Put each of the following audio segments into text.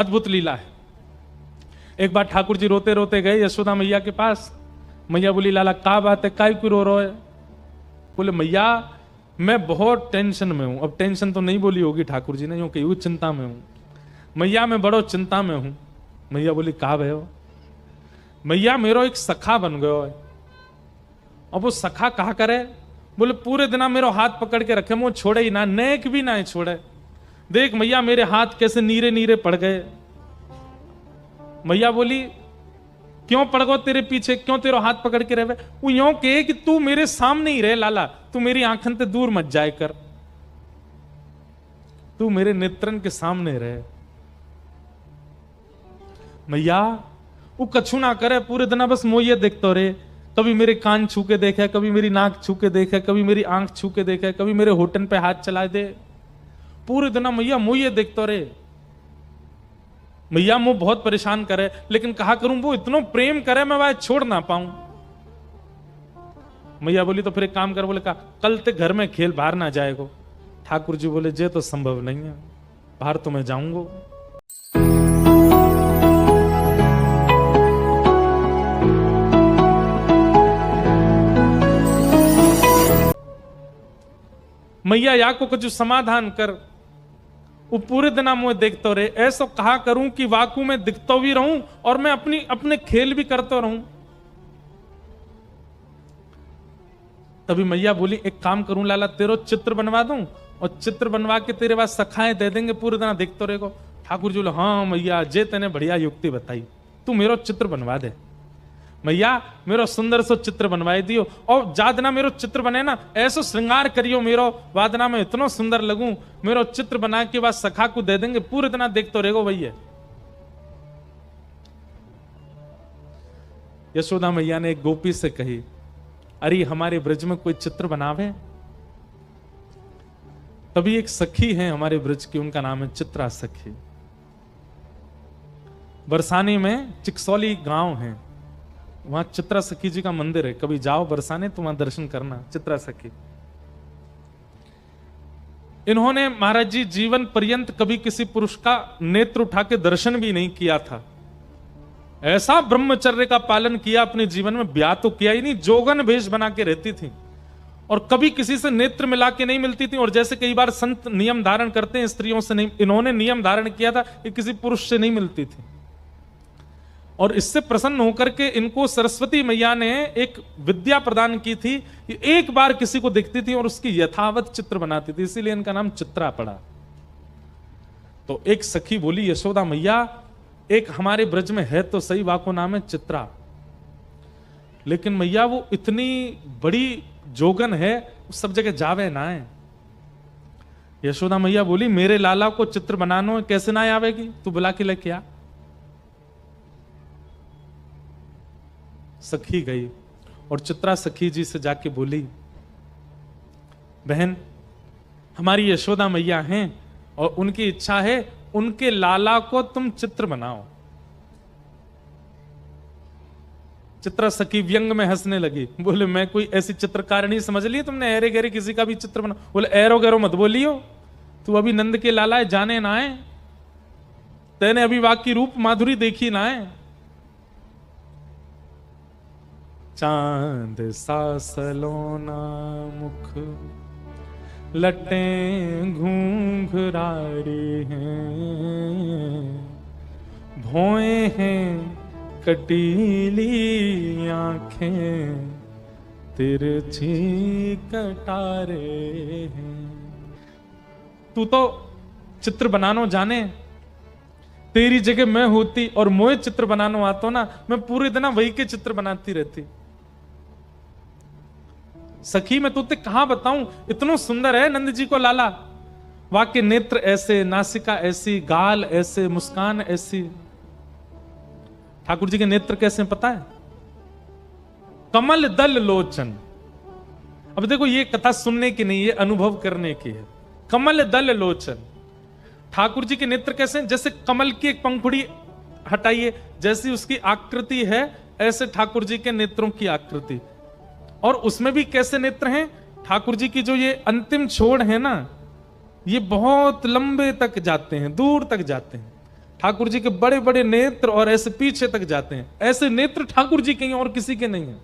अद्भुत लीला है। एक बार ठाकुर जी रोते रोते गए यशोदा मैया के पास। मैया बोली, लाला क्या बात है, काय क्यों रो रहे हो? बोले, मैया मैं बहुत टेंशन में हूं। अब टेंशन तो नहीं बोली होगी ठाकुर जी ने, यूं कही चिंता में हूं। मैया मैं बड़ो चिंता में हूं। मैया बोली, कहा गए हो? मैया मेरो एक सखा बन गयो है। अब वो सखा कहा करे? बोले, पूरे दिन मेरो हाथ पकड़ के रखे, मुझे छोड़े ही ना, नेक भी ना छोड़े। देख मैया मेरे हाथ कैसे नीरे नीरे पड़ गए। मैया बोली, क्यों पड़ गो तेरे पीछे, क्यों तेरे हाथ पकड़ के रहे? वो यूं कहे कि तू मेरे सामने ही रहे लाला, तू मेरी आंखन से दूर मत जाए कर, तू मेरे नेत्रन के सामने रहे। मैया वो कछु ना करे, पूरे दिन बस मोये देखते रहे। कभी मेरे कान छू के देखे, कभी मेरी नाक छू के देखे, कभी मेरी आंख छू के देखे, कभी मेरे होठन पे हाथ चला दे। पूरे दिन मैया मोये देखते रहे। मैया मुझे बहुत परेशान करे, लेकिन कहा करूं वो इतना प्रेम करे मैं वह छोड़ ना पाऊं। मैया बोली, तो फिर एक काम कर। बोले, कहा कल ते घर में खेल, बाहर ना जाएगो। ठाकुर जी बोले, जे तो संभव नहीं है, बाहर तो मैं जाऊंगा। मैया या को कुछ समाधान कर। वो पूरे दिन मुझे देखते रहे। ऐसा कहा करूं कि वाकू में दिखता भी रहूं और मैं अपने खेल भी करता रहूं। तभी मैया बोली, एक काम करूं लाला, तेरो चित्र बनवा दूं और चित्र बनवा के तेरे पास सखाएं दे देंगे, पूरे दिन देखते रहेगो। ठाकुर जी बोले, हाँ मैया जे तेने बढ़िया युक्ति बताई, तू मेरो चित्र बनवा दे। मैया मेरो सुंदर सो चित्र बनवाई दियो, और जादना मेरो चित्र बने ना, ऐसो श्रृंगार करियो मेरो, वादना में इतना सुंदर लगूं, मेरो चित्र बना के बाद सखा को दे देंगे, पूरे दिन देखते रहेगो भैया। यशोदा मैया ने एक गोपी से कही, अरे हमारे ब्रज में कोई चित्र बनावे। तभी एक सखी है हमारे ब्रज की, उनका नाम है चित्रा सखी। बरसाने में चिकसौली गांव है, वहां चित्रा सखी जी का मंदिर है। कभी जाओ बरसाने तो वहां दर्शन करना, चित्रा सखी। इन्होंने महाराज जी जीवन पर्यंत कभी किसी पुरुष का नेत्र उठा के दर्शन भी नहीं किया था। ऐसा ब्रह्मचर्य का पालन किया अपने जीवन में, ब्याह तो किया ही नहीं, जोगन भेष बना के रहती थी और कभी किसी से नेत्र मिला के नहीं मिलती थी। और जैसे कई बार संत नियम धारण करते हैं स्त्रियों से, नहीं, इन्होंने नियम धारण किया था कि किसी पुरुष से नहीं मिलती थी। और इससे प्रसन्न होकर के इनको सरस्वती मैया ने एक विद्या प्रदान की थी कि एक बार किसी को दिखती थी और उसकी यथावत चित्र बनाती थी, इसीलिए इनका नाम चित्रा पड़ा। तो एक सखी बोली, यशोदा मैया एक हमारे ब्रज में है तो सही, वाको नाम है चित्रा, लेकिन मैया वो इतनी बड़ी जोगन है, सब जगह जावे ना है। यशोदा मैया बोली, मेरे लाला को चित्र बनाना कैसे ना आवेगी, तू बुला के लेके आ। सखी गई और चित्रा सखी जी से जाके बोली, बहन हमारी यशोदा मैया हैं और उनकी इच्छा है उनके लाला को तुम चित्र बनाओ। चित्रा सखी व्यंग में हंसने लगी, बोले मैं कोई ऐसी चित्रकारिणी समझ ली तुमने, ऐरे गहरे किसी का भी चित्र बना। बोले ऐरो गैरो मत बोलियो, तू अभी नंद के लाला है, जाने ना है, तेने अभी वाकी रूप माधुरी देखी ना है। चांद सा सलोना मुख लटें घूंघरारी हैं, भौएं हैं कटीली आंखें, तिरछी कटारे हैं। तू तो चित्र बनानो जाने, तेरी जगह मैं होती और मोए चित्र बनानो आता ना, मैं पूरे दिन वही के चित्र बनाती रहती। सखी मैं तुझे कहां बताऊं, इतना सुंदर है नंद जी को लाला, वाके नेत्र ऐसे, नासिका ऐसी, गाल ऐसे, मुस्कान ऐसी। ठाकुर जी के नेत्र कैसे पता है? कमल दल लोचन। अब देखो ये कथा सुनने की नहीं, ये अनुभव करने की है। कमल दल लोचन, ठाकुर जी के नेत्र कैसे? जैसे कमल की एक पंखुड़ी हटाइए, जैसी उसकी आकृति है ऐसे ठाकुर जी के नेत्रों की आकृति। और उसमें भी कैसे नेत्र हैं? ठाकुर जी की जो ये अंतिम छोड़ है ना, ये बहुत लंबे तक जाते हैं, दूर तक जाते हैं। ठाकुर जी के बड़े बड़े नेत्र और ऐसे पीछे तक जाते हैं। ऐसे नेत्र ठाकुर जी के हैं और किसी के नहीं है।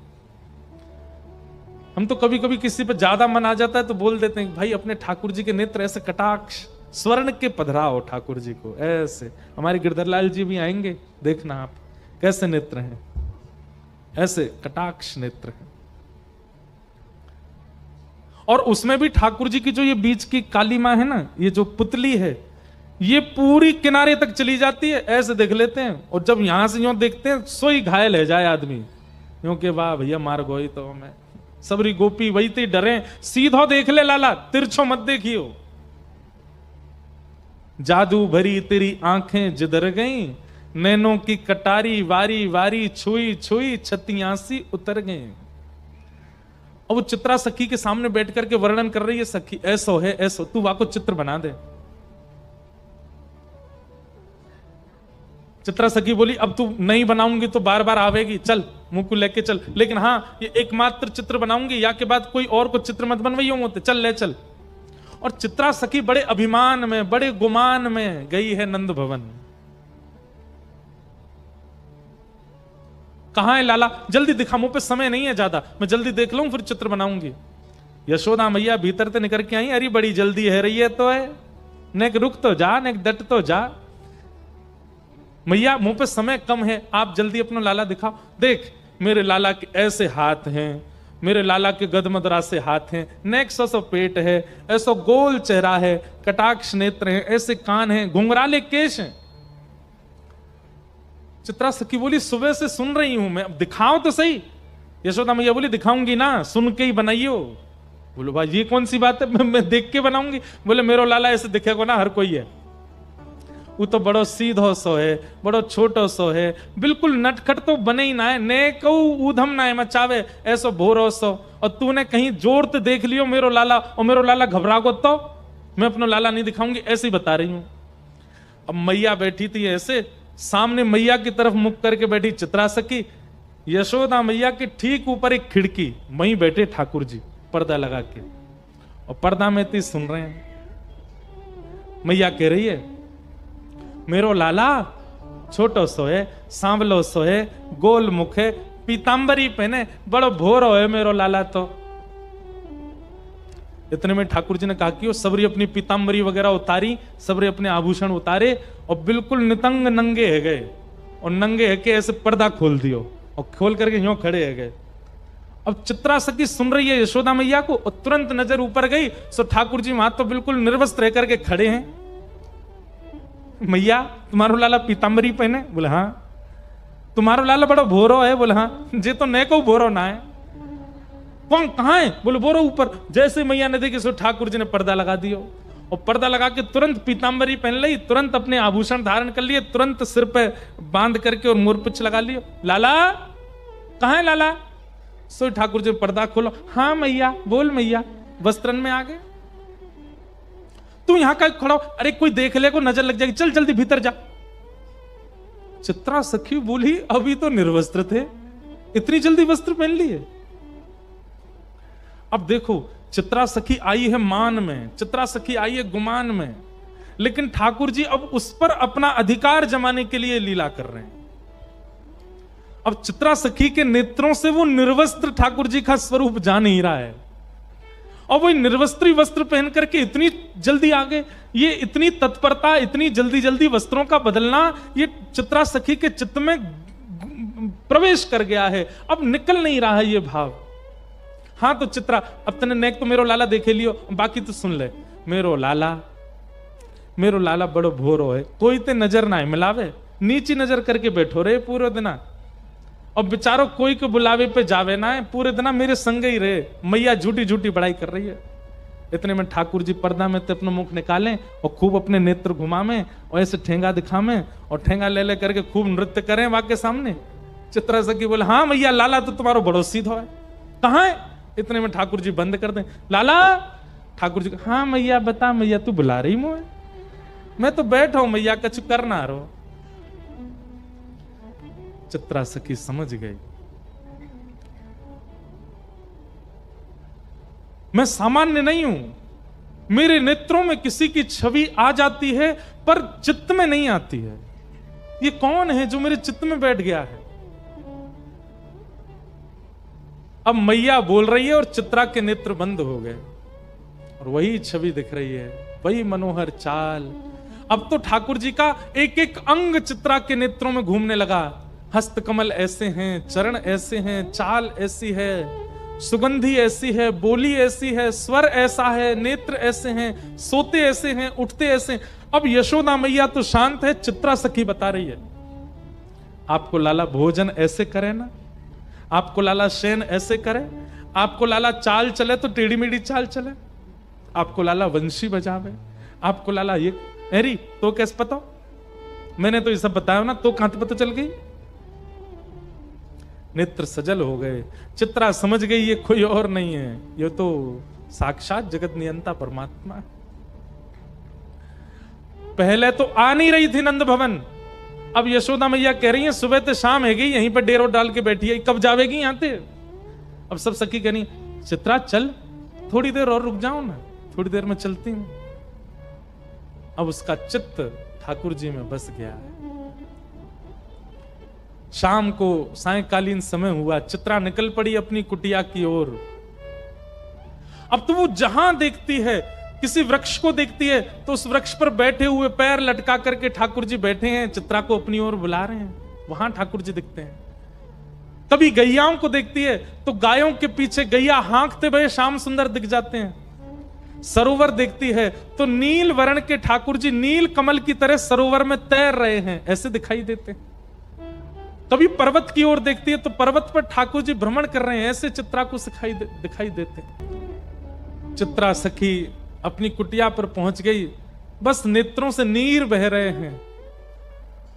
हम तो कभी कभी किसी पे ज्यादा मन आ जाता है तो बोल देते हैं भाई अपने ठाकुर जी के नेत्र ऐसे कटाक्ष स्वर्ण के पधराओ ठाकुर जी को ऐसे। हमारे गिरधरलाल जी भी आएंगे, देखना आप कैसे नेत्र हैं, ऐसे कटाक्ष नेत्र हैं। और उसमें भी ठाकुर जी की जो ये बीच की काली मां है ना, ये जो पुतली है, ये पूरी किनारे तक चली जाती है, ऐसे देख लेते हैं। और जब यहां से यूं देखते हैं सोई घायल है जाए आदमी, क्योंकि वाह भैया मार गोई तो मैं सबरी गोपी वही ते डरे, सीधो देख ले लाला तिरछो मत देखियो। जादू भरी तेरी आंखें जिधर गई, नैनों की कटारी वारी वारी छुई छुई छतियासी उतर गई। और वो चित्रा सखी के सामने बैठ करके वर्णन कर रही है, सखी ऐसो है ऐसो, तू वाको चित्र बना दे। चित्रा सखी बोली अब तू नहीं बनाऊंगी तो बार बार आवेगी, चल मुंह को लेके चल, लेकिन हाँ ये एकमात्र चित्र बनाऊंगी, या के बाद कोई और को चित्र मत बनवाइयो होते, चल ले चल। और चित्रा सखी बड़े अभिमान में बड़े गुमान में गई है नंद भवन। कहां है लाला, जल्दी दिखा, मुंह पे समय नहीं है ज्यादा, मैं जल्दी देख लूं फिर चित्र बनाऊंगी। यशोदा मैया भीतर से निकल के आई, अरे बड़ी जल्दी है रही है तो है, नेक रुक तो जा नेक डट तो जा। मैया मुंह पे समय कम है, आप जल्दी अपना लाला दिखाओ। देख मेरे लाला के ऐसे हाथ हैं, मेरे लाला के गदमदरा से हाथ हैं, नेक सो पेट है, ऐसो गोल चेहरा है, कटाक्ष नेत्र हैं, ऐसे कान हैं, घुंघराले केश हैं। चित्रा सखी बोली सुबह से सुन रही हूं मैं, अब दिखाओ तो सही। यशोदा मैया बोली दिखाऊंगी ना, सुन के ही बनाइयो। बोलो भाई ये कौन सी बात है, मैं देख के बनाऊंगी। बोले मेरो लाला ऐसे दिखेगा ना हर कोई है, वो तो बड़ो सीधो सो है, बड़ो छोटो सो है, बिल्कुल नटखट तो बने ही ना है, ने कहू ऊधम ना है मचावे, ऐसो भोरो सो। और तूने कहीं जोर तो देख लियो मेरो लाला, और मेरो लाला घबरा को तो मैं अपना लाला नहीं दिखाऊंगी, ऐसे ही बता रही हूं। अब मैया बैठी थी ऐसे, सामने मैया की तरफ मुख करके बैठी चित्रा सखी, यशोदा मैया के ठीक ऊपर एक खिड़की, वहीं बैठे ठाकुर जी पर्दा लगा के, और पर्दा में ती सुन रहे हैं। मैया कह रही है मेरो लाला छोटो सो है, सांवलो सो है, गोल मुख है, पीतांबरी पहने, बड़ो भोरो है मेरो लाला तो। इतने में ठाकुर जी ने कहा कि वो सबरी अपनी पीतांबरी वगैरह उतारी, सबरे अपने आभूषण उतारे और बिल्कुल नितंग नंगे है गए, और नंगे है के ऐसे पर्दा खोल दियो और खोल करके यूं खड़े है गए। अब चित्रा सखी सुन रही है यशोदा मैया को, और तुरंत नजर ऊपर गई, सो ठाकुर जी वहां तो बिल्कुल निर्वस्त्र रह करके खड़े हैं। मैया तुम्हारो लाला पीतांबरी पहने? बोले हाँ। तुम्हारो लाला बड़ा भोरो है? बोले हाँ। जे तो ने को भोरो ना है। कौन कहां है? बोले बोरो ऊपर। जैसे मैया ने देखी सो ठाकुर जी ने पर्दा लगा दियो, और पर्दा लगा के तुरंत पीतांबरी पहन ली, तुरंत अपने आभूषण धारण कर लिए, तुरंत सिर पे बांध करके और मोरपिच लगा लियो। लाला कहां है लाला? सो ठाकुर जी पर्दा खोलो। हाँ मैया, बोल मैया। वस्त्रन में आ गए। तू यहां का खड़ा, अरे कोई देख ले को नजर लग जाएगी, चल जल्दी भीतर जा। चित्रा सखी बोली अभी तो निर्वस्त्र थे, इतनी जल्दी वस्त्र पहन लिए? अब देखो चित्रा सखी आई है मान में, चित्रा सखी आई है गुमान में, लेकिन ठाकुर जी अब उस पर अपना अधिकार जमाने के लिए लीला कर रहे हैं। अब चित्रा सखी के नेत्रों से वो निर्वस्त्र ठाकुर जी का स्वरूप जा नहीं रहा है, और वो निर्वस्त्री वस्त्र पहन करके इतनी जल्दी आ गए। ये इतनी तत्परता, इतनी जल्दी जल्दी वस्त्रों का बदलना, ये चित्रा सखी के चित्त में प्रवेश कर गया है, अब निकल नहीं रहा है ये भाव। हाँ तो चित्रा, अब तने नेक तो मेरो लाला देखे लियो, बाकी तो सुन ले। मेरो लाला बड़ो भोरो है, कोई ते नजर ना है मिलावे, नीची नजर करके बैठो रे पूरे दिन, और बेचारो कोई को बुलावे पे जावे ना है, पूरे दिन मेरे संग ही रहे। मैया झूठी झूठी बड़ाई कर रही है। इतने में ठाकुर जी पर्दा में अपना मुख निकालें और खूब अपने नेत्र घुमावें और ऐसे ठेंगा दिखावें और ठेंगा ले ले करके खूब नृत्य करें वहां के सामने। चित्रा सखी बोले हाँ मैया, लाला तो तुम्हारो बड़ो सीधो है। कहाँ है? इतने में ठाकुर जी बंद कर दें। लाला? ठाकुर जी हाँ मैया बता मैया, तू बुला रही मुझे? मैं तो बैठा हूं मैया, कछु करना रो। चित्रा सखी समझ गई, मैं सामान्य नहीं हूं, मेरे नेत्रों में किसी की छवि आ जाती है पर चित्त में नहीं आती है। ये कौन है जो मेरे चित्त में बैठ गया है? अब मैया बोल रही है और चित्रा के नेत्र बंद हो गए और वही छवि दिख रही है, वही मनोहर चाल। अब तो ठाकुर जी का एक एक अंग चित्रा के नेत्रों में घूमने लगा। हस्त कमल ऐसे हैं, चरण ऐसे हैं, चाल ऐसी है, सुगंधी ऐसी है, बोली ऐसी है, स्वर ऐसा है, नेत्र ऐसे हैं, सोते ऐसे हैं, उठते ऐसे हैं। अब यशोदा मैया तो शांत है, चित्रा सखी बता रही है, आपको लाला भोजन ऐसे करे ना, आपको लाला शयन ऐसे करे, आपको लाला चाल चले तो टेढ़ी मेढ़ी चाल चले, आपको लाला वंशी बजावे, आपको लाला ये अरे तो कैसे पता? मैंने तो ये सब बताया ना, तो कहां पता चल गई? नेत्र सजल हो गए। चित्रा समझ गई ये कोई और नहीं है, ये तो साक्षात जगत नियंता परमात्मा है। पहले तो आ नहीं रही थी नंद भवन, अब यशोदा मैया कह रही है सुबह से शाम है गई, यहीं पर डेरो डाल के बैठी है, कब जावेगी यहां से? अब सब सखी कह रही चित्रा चल, थोड़ी देर और रुक जाओ ना, थोड़ी देर में चलती हूं। अब उसका चित्त ठाकुर जी में बस गया है। शाम को सायंकालीन समय हुआ, चित्रा निकल पड़ी अपनी कुटिया की ओर। अब तो वो जहां देखती है, किसी वृक्ष को देखती है तो उस वृक्ष पर बैठे हुए पैर लटका करके ठाकुर जी बैठे हैं, चित्रा को अपनी ओर बुला रहे हैं, वहां ठाकुर जी दिखते हैं। कभी गैयाओं को देखती है तो गायों के पीछे गैया हाँकते हुए श्याम सुंदर दिख जाते हैं। सरोवर देखती है तो नील वर्ण के ठाकुर जी नील कमल की तरह सरोवर में तैर रहे हैं, ऐसे दिखाई देते हैं। कभी पर्वत की ओर देखती है तो पर्वत पर ठाकुर जी भ्रमण कर रहे हैं, ऐसे चित्रा को दिखाई देते। चित्रा सखी अपनी कुटिया पर पहुंच गई, बस नेत्रों से नीर बह रहे हैं।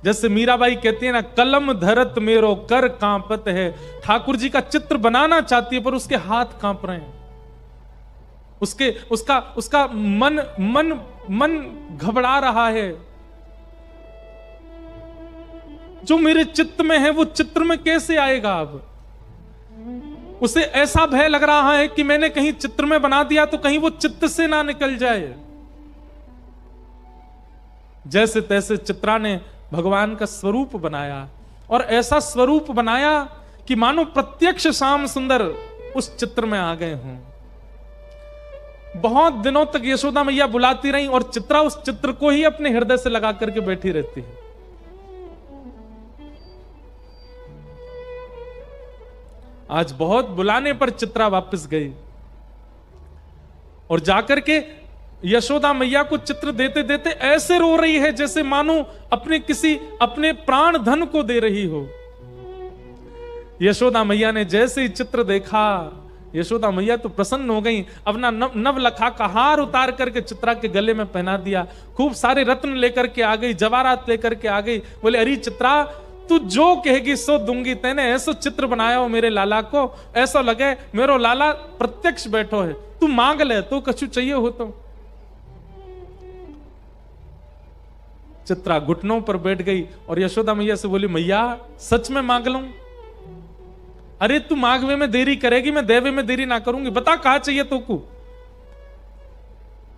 जैसे मीराबाई कहती है ना, कलम धरत मेरो कर कांपत है। ठाकुर जी का चित्र बनाना चाहती है पर उसके हाथ कांप रहे हैं, उसका मन घबरा रहा है। जो मेरे चित्त में है वो चित्र में कैसे आएगा? अब उसे ऐसा भय लग रहा है कि मैंने कहीं चित्र में बना दिया तो कहीं वो चित्त से ना निकल जाए। जैसे तैसे चित्रा ने भगवान का स्वरूप बनाया और ऐसा स्वरूप बनाया कि मानो प्रत्यक्ष श्याम सुंदर उस चित्र में आ गए हों। बहुत दिनों तक यशोदा मैया बुलाती रही और चित्रा उस चित्र को ही अपने हृदय से लगा करके बैठी रहती है। आज बहुत बुलाने पर चित्रा वापस गई और जाकर के यशोदा मैया को चित्र देते देते ऐसे रो रही है जैसे मानो अपने प्राण धन को दे रही हो। यशोदा मैया ने जैसे ही चित्र देखा, यशोदा मैया तो प्रसन्न हो गई। अपना नवलखा का हार उतार करके चित्रा के गले में पहना दिया, खूब सारे रत्न लेकर के आ गई, जवाहरात लेकर के आ गई। बोले अरे चित्रा, तू जो कहेगी सो दूंगी। तेने ऐसा चित्र बनाया हो मेरे लाला को, ऐसा लगे मेरो लाला प्रत्यक्ष बैठो है। तू मांग ले, तो कछु चाहिए हो तो। चित्रा घुटनों पर बैठ गई और यशोदा मैया से बोली, मैया सच में मांग लूं? अरे तू मांगवे में देरी करेगी, मैं देवे में देरी ना करूंगी। बता कहा चाहिए तो को?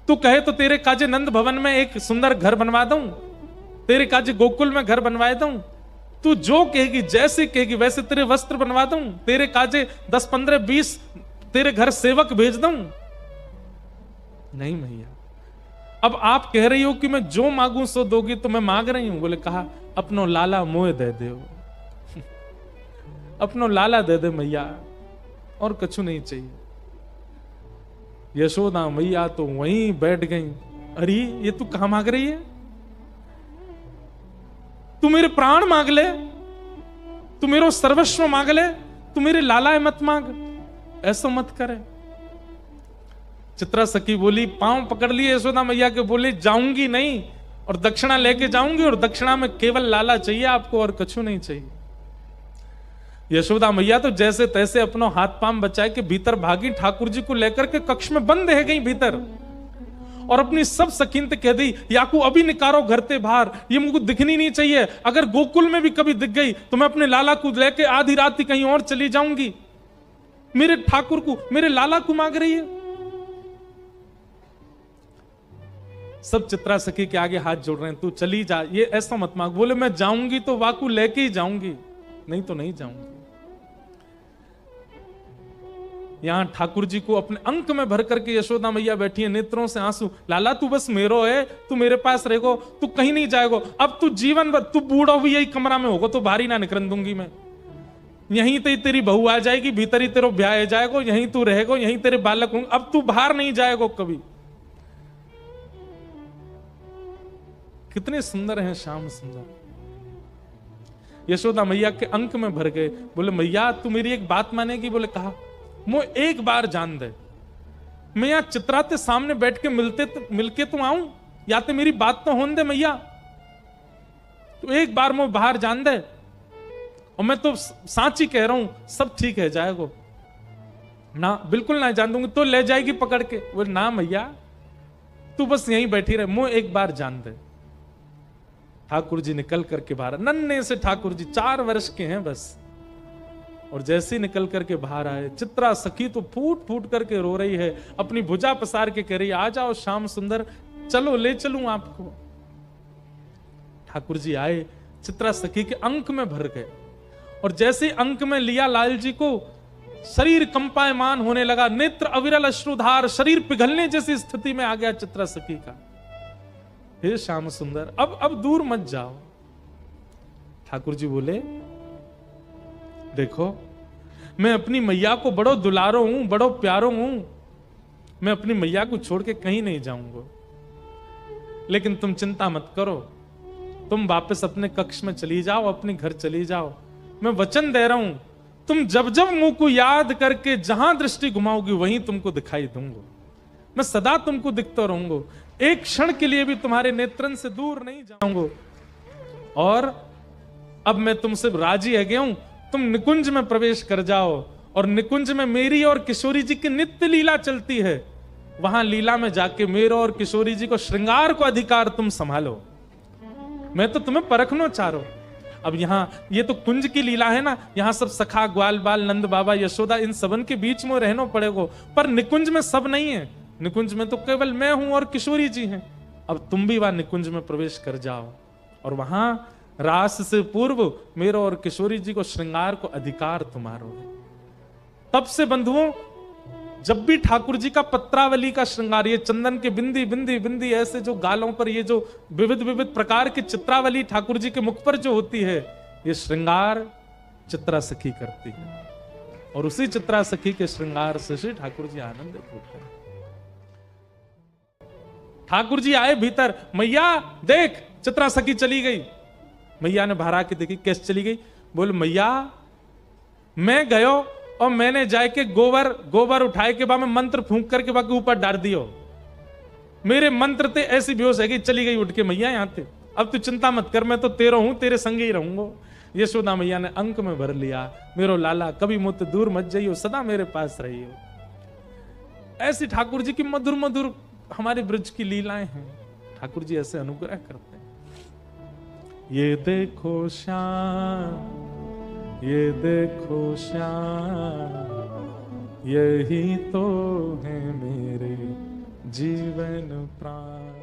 तू कहे तो तेरे काजे नंद भवन में एक सुंदर घर बनवा दूं, तेरे काजे गोकुल में घर बनवा दूं। तू जो कहेगी, जैसे कहेगी वैसे तेरे वस्त्र बनवा दूं, तेरे काजे 10, 15, 20 तेरे घर सेवक भेज दूं। नहीं मैया, अब आप कह रही हो कि मैं जो मांगू सो दोगी, तो मैं मांग रही हूं। बोले कहा अपनो लाला मोह दे दे, अपनो लाला दे दे मैया, और कछु नहीं चाहिए। यशोदा मैया तो वहीं बैठ गई। अरे ये तू कहां मांग रही है? तू मेरे प्राण मांग ले, तू मेरो सर्वस्व मांग ले, तू मेरे लाला मत मांग, ऐसा मत करे। चित्रा सखी बोली, पांव पकड़ लिए यशोदा मैया के, बोले जाऊंगी नहीं और दक्षिणा लेके जाऊंगी, और दक्षिणा में केवल लाला चाहिए आपको और कछु नहीं चाहिए। यशोदा मैया तो जैसे तैसे अपना हाथ पांव बचाए के भीतर भागी, ठाकुर जी को लेकर के कक्ष में बंद रह गई भीतर, और अपनी सब सखीन ते कह दी, याकू अभी निकारो घर ते बाहर, ये मुझको दिखनी नहीं चाहिए। अगर गोकुल में भी कभी दिख गई तो मैं अपने लाला को लेके आधी रात ही कहीं और चली जाऊंगी। मेरे ठाकुर को, मेरे लाला को मांग रही है। सब चित्रा सखी के आगे हाथ जोड़ रहे हैं, तू चली जा, ये ऐसा मत मांग। बोले मैं जाऊंगी तो वाकू लेके ही जाऊंगी, नहीं तो नहीं जाऊंगी। यहां ठाकुर जी को अपने अंक में भर करके यशोदा मैया बैठी है, नेत्रों से आंसू। लाला तू बस मेरो है, तू मेरे पास रहेगो, तू कहीं नहीं जाएगो। अब तू जीवन भर, तू बूढ़ा भी यही कमरा में होगा, तो बाहर ही ना निकल दूंगी मैं। यहीं तो तेरी बहू आ जाएगी, भीतर ही तेरा ब्याह हो जाएगो, यहीं तू रहेगो, यहीं तेरे बालक होंगे, अब तू बाहर नहीं जाएगो कभी। कितने सुंदर हैं श्याम सुंदर। यशोदा मैया के अंक में भर गए। बोले मैया तू मेरी एक बात मानेगी? बोले कहा, मो एक बार जान दे, मैं यहां चित्रा के सामने बैठ के मिलके तो आऊं, या तो मेरी बात तो होने दे मैया, तो एक बार मो बाहर जान दे, और मैं तो साची कह रहा हूं सब ठीक है जाएगो ना, बिल्कुल ना जान दूंगी, तो ले जाएगी पकड़ के। बोले ना मैया तू बस यहीं बैठी रहे, मो एक बार जान दे। ठाकुर जी निकल करके बाहर, नन्हे से ठाकुर जी 4 वर्ष के हैं बस, और जैसे ही निकल करके बाहर आए, चित्रा सखी तो फूट फूट करके रो रही है, अपनी भुजा पसार के कह रही है, आ जाओ श्याम सुंदर, चलो ले चलूं आपको। ठाकुर जी आए, चित्रा सखी के अंक में भर गए, और जैसे अंक में लिया लाल जी को, शरीर कंपायमान होने लगा, नेत्र अविरल अश्रुधार, शरीर पिघलने जैसी स्थिति में आ गया चित्रा सखी का। हे श्याम सुंदर अब दूर मत जाओ। ठाकुर जी बोले देखो मैं अपनी मैया को बड़ो दुलारो हूं, बड़ो प्यारो हूं, मैं अपनी मैया को छोड़ के कहीं नहीं जाऊंगा, लेकिन तुम चिंता मत करो, तुम वापस अपने कक्ष में चली जाओ, अपने घर चली जाओ। मैं वचन दे रहा हूं, तुम जब जब मुंह को याद करके जहां दृष्टि घुमाओगी वहीं तुमको दिखाई दूंगा, मैं सदा तुमको दिखता रहूंगा, एक क्षण के लिए भी तुम्हारे नेत्रन से दूर नहीं जाऊंगा। और अब मैं तुमसे राजी है गया हूं, तुम निकुंज में प्रवेश कर जाओ, और निकुंज में मेरी और किशोरी जी की नित्य लीला चलती है, वहां लीला में जाके मेरे और किशोरी जी को श्रृंगार को अधिकार तुम संभालो, मैं तो तुम्हें परखना चाह रहा हूं। अब यहां ये तो कुंज की लीला है ना, यहां सब सखा ग्वाल बाल नंद बाबा यशोदा इन सबन के बीच में रहना पड़ेगा, पर निकुंज में सब नहीं है, निकुंज में तो केवल मैं हूं और किशोरी जी हैं। अब तुम भी वहां निकुंज में प्रवेश कर जाओ, और वहां रास से पूर्व मेरे और किशोरी जी को श्रृंगार को अधिकार तुम्हारो है। तब से बंधुओं जब भी ठाकुर जी का पत्रावली का श्रृंगार, ये चंदन के बिंदी बिंदी बिंदी ऐसे जो गालों पर ये जो विविध विविध प्रकार की चित्रावली ठाकुर जी के मुख पर जो होती है, ये श्रृंगार चित्रा सखी करती है, और उसी चित्रा सखी के श्रृंगार से श्री ठाकुर जी आनंदित होते हैं। ठाकुर जी आए भीतर, मैया देख चित्रा सखी चली गई। मैया ने बाहर आके देखी, कैसे चली गई? बोले मैया मैं गयो और मैंने जाके गोबर उठाए के बाद में मंत्र फूंक करके बाकी ऊपर डाल दियो, मेरे मंत्र थे ऐसी बेहोश है कि चली गई उठ के मैया यहां थे। अब तू चिंता मत कर, मैं तो तेरा हूं, तेरे संग ही रहूंगा। यशोदा मैया ने अंक में भर लिया, मेरो लाला कभी मुझसे दूर मत जाइयो, सदा मेरे पास रहियो। ऐसी ठाकुर जी की मधुर मधुर हमारे ब्रज की लीलाएं हैं, ठाकुर जी ऐसे अनुग्रह करते हैं। ये देखो श्याम, ये देखो श्याम, यही तो है मेरे जीवन प्राण।